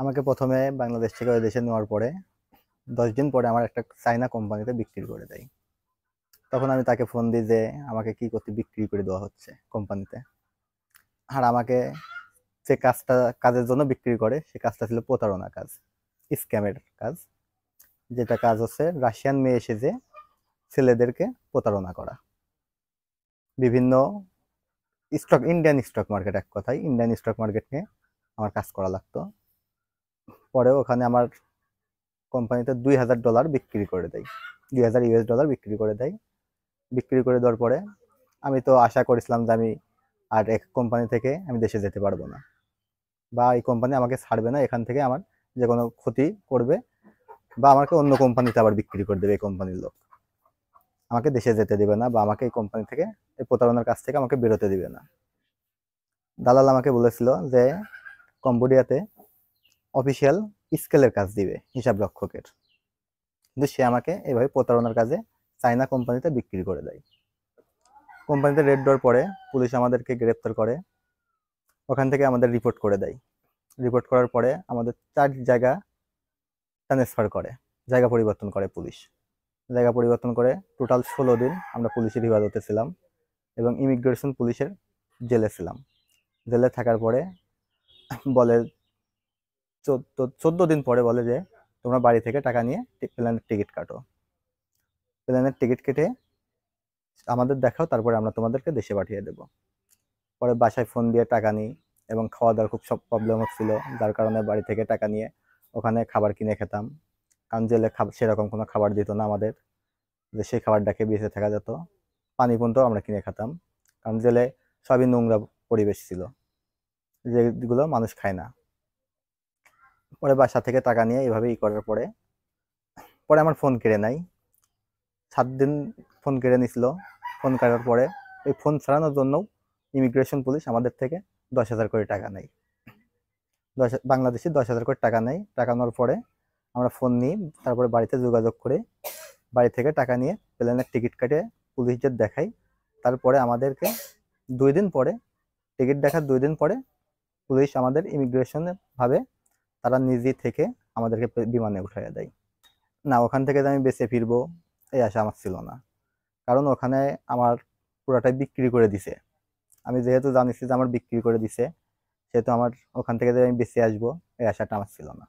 আমাকে প্রথমে বাংলাদেশ থেকে ওই দেশে নেওয়ার পরে 10 দিন পরে আমার একটা চাইনা কোম্পানিতে বিক্রি করে দেয়। তখন আমি তাকে ফোন দিই যে আমাকে কি করতে বিক্রি করে দেওয়া হচ্ছে কোম্পানিতে। আর আমাকে যে কাজের জন্য বিক্রি করে সে কাজটা ছিল প্রতারণা কাজ, স্ক্যামের কাজ। যেটা কাজ হচ্ছে রাশিয়ান মেয়ে এসে যে ছেলেদেরকে প্রতারণা করা। বিভিন্ন ইন্ডিয়ান স্টক মার্কেট, এক কথায় ইন্ডিয়ান স্টক মার্কেট নিয়ে আমার কাজ করা লাগতো। পরে ওখানে আমার কোম্পানিতে $2000 বিক্রি করে দেয়, $2000 বিক্রি করে দেয়। বিক্রি করে দেওয়ার পরে আমি তো আশা করেছিলাম যে আমি আর এক কোম্পানি থেকে আমি দেশে যেতে পারবো না, বা এই কোম্পানি আমাকে ছাড়বে না, এখান থেকে আমার যে কোনো ক্ষতি করবে, বা আমাকে অন্য কোম্পানিতে আবার বিক্রি করে দেবে। এই কোম্পানির লোক আমাকে দেশে যেতে দিবে না, বা আমাকে এই কোম্পানি থেকে, এই প্রতারণার কাছ থেকে আমাকে বেরোতে দিবে না। দালাল আমাকে বলেছিল যে কম্বোডিয়াতে অফিসিয়াল স্কেলের কাজ দিবে, হিসাব রক্ষকের। কিন্তু সে আমাকে এভাবে প্রতারণার কাজে চাইনা কোম্পানিতে বিক্রি করে দেয়। কোম্পানিতে রেড দেওয়ার পরে পুলিশ আমাদেরকে গ্রেপ্তার করে, ওখান থেকে আমাদের রিপোর্ট করে দেয়। রিপোর্ট করার পরে আমাদের 4 জায়গা ট্রান্সফার করে, জায়গা পরিবর্তন করে পুলিশ। জায়গা পরিবর্তন করে টোটাল 16 দিন আমরা পুলিশের হেফাজতে ছিলাম, এবং ইমিগ্রেশন পুলিশের জেলে ছিলাম। জেলে থাকার পরে বলে 14 দিন পরে বলে যে তোমরা বাড়ি থেকে টাকা নিয়ে প্লেনের টিকিট কাটো। প্লেনের টিকিট কেটে আমাদের দেখাও, তারপরে আমরা তোমাদেরকে দেশে পাঠিয়ে দেবো। পরে বাসায় ফোন দিয়ে টাকা নিই, এবং খাওয়া দাওয়ার খুব সব প্রবলেম হচ্ছিল, যার কারণে বাড়ি থেকে টাকা নিয়ে ওখানে খাবার কিনে খেতাম। কারণ জেলে সেরকম কোনো খাবার দিত না আমাদের, যে সেই খাবারটা খেয়ে বেঁচে থাকা যেত। পানি পর্যন্ত আমরা কিনে খেতাম, কারণ জেলে সবই নোংরা পরিবেশ ছিল, যেগুলো মানুষ খায় না। পরে বাসা থেকে টাকা নিয়ে এইভাবে করার পরে পরে আমার ফোন কেড়ে নেয়। 7 দিন ফোন কেড়ে নিছিল। ফোন কাটার পরে এই ফোন ছাড়ানোর জন্য ইমিগ্রেশন পুলিশ আমাদের থেকে 10,000 করে টাকা নেয়। বাংলাদেশি 10,000 করে টাকা নেয়। টাকা নেওয়ার পরে আমরা ফোন নিই, তারপরে বাড়িতে যোগাযোগ করে বাড়ি থেকে টাকা নিয়ে প্লেনের টিকিট কেটে পুলিশদের দেখাই। তারপরে আমাদেরকে 2 দিন পরে, টিকিট দেখার 2 দিন পরে পুলিশ আমাদের ইমিগ্রেশনে ভাবে তারা নিজে থেকে আমাদেরকে বিমানে উঠাইয়া দেয়। না, ওখান থেকে যে আমি বেঁচে ফিরবো এই আশা আমার ছিল না, কারণ ওখানে আমার পুরাটাই বিক্রি করে দিছে। আমি যেহেতু জানিছি যে আমার বিক্রি করে দিছে, সেহেতু আমার ওখান থেকে যে আমি বেঁচে আসবো এই আশাটা আমার ছিল না।